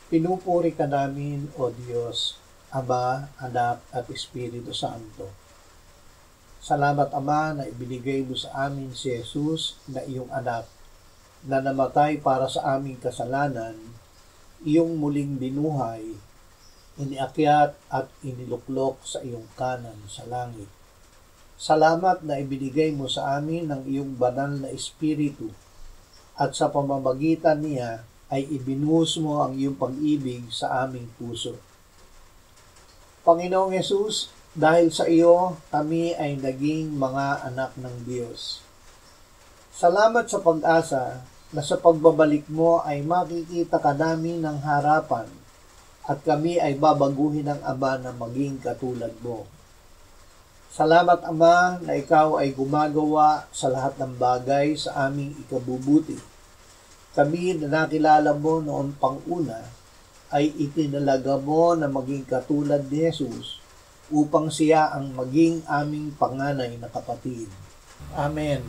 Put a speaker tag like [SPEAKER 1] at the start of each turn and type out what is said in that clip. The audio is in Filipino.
[SPEAKER 1] Pinupuri ka namin, O Diyos, Ama, Anak, at Espiritu Santo. Salamat, Ama, na ibinigay mo sa amin si Jesus na iyong anak, na namatay para sa aming kasalanan, iyong muling binuhay, iniakyat at iniluklok sa iyong kanan sa langit. Salamat na ibinigay mo sa amin ng iyong banal na Espiritu, at sa pamamagitan niya ay ibinuhos mo ang iyong pag-ibig sa aming puso. Panginoong Yesus, dahil sa iyo, kami ay naging mga anak ng Diyos. Salamat sa pag-asa na sa pagbabalik mo ay makikita ka namin ng harapan at kami ay babaguhin ng Ama na maging katulad mo. Salamat, Ama, na ikaw ay gumagawa sa lahat ng bagay sa aming ikabubuti. Kami na nakilala mo noon pang una ay itinalaga mo na maging katulad ni Jesus upang siya ang maging aming panganay na kapatid. Amen.